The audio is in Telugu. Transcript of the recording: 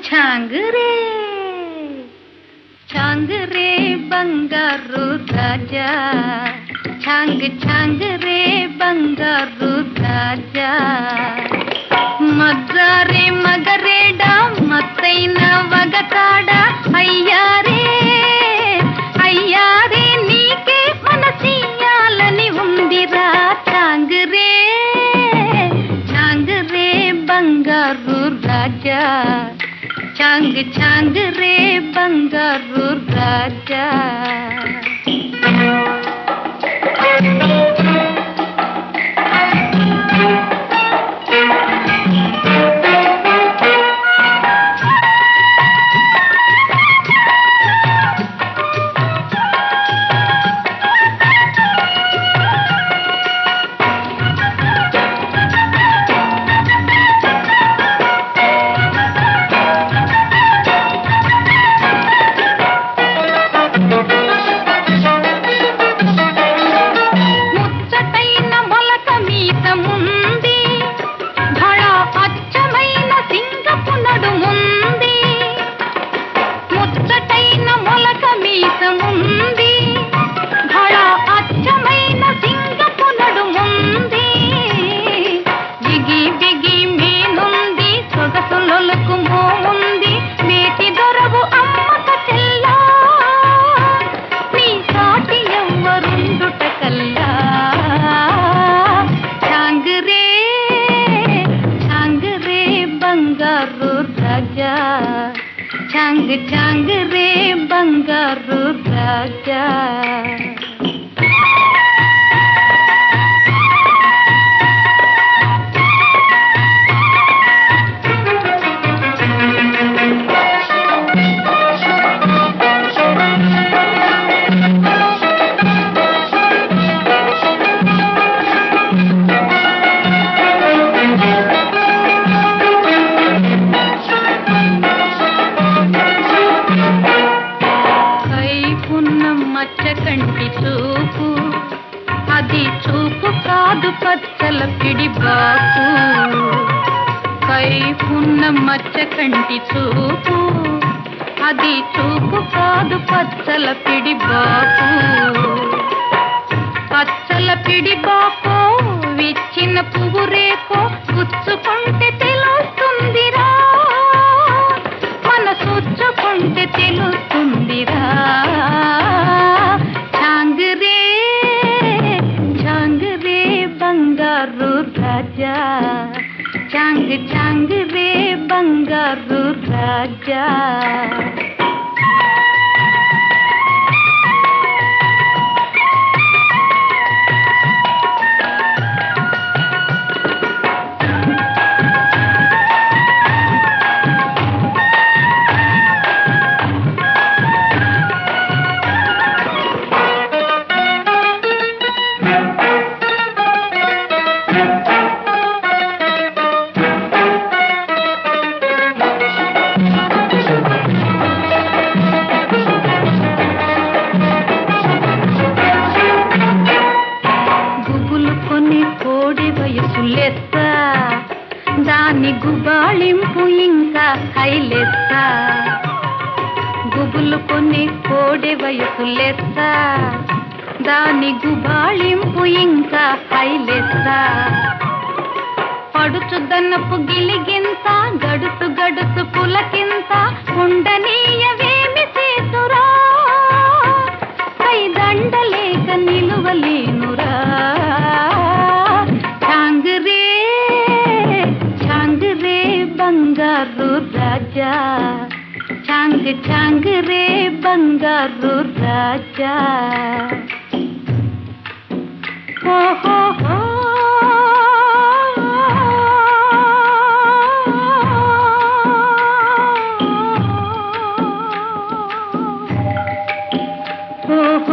ఛాంగురే ఛాంగురే బంగారు రాజా ఛాంగ్ ఛాంగురే బంగారు రాజా మజ్జారే మగరేడా మత్తైన వగతాడా అయ్యారే అయ్యారే నీకే మనసియాలని ఉందిరా ఛాంగురే ఛాంగురే బంగారు రాజా ఛాంగ్ ఛాంగురే బంగారు రాజా ఛాంగ్ ఛాంగురే బంగారు రాజా కంటి చూపు అది చూపు కాదు పచ్చల పిడిబాకు కైపున్న మచ్చ కంటి చూపు అది చూపు కాదు పచ్చల పిడిబాకు పచ్చల పిడిబాకు విచ్చిన పువ్వు రేకో గుచ్చుకుంటే తెలుస్తుందిరా మనసుచ్చుకుంటే తెలుస్తుందిరా బంగారు రాజా ఛాంగ్ ఛాంగురే బంగారు రాజా దాని గుబాళింపు ఇంకా హైలెత్త గుబులు కొన్ని కోడి వయసు లెత్త దాని గుబాళింపు ఇంకా హైలెత్త పడుచు దన్నపు గిలిగింత గడుసు గడుసు పులకింత ఉండనీయవేమి చేతురా కై దండలేక నిలువలేనురా బంగారు రాజా ఛాంగ్ ఛాంగురే బంగారు రాజా ఓహో ఓహో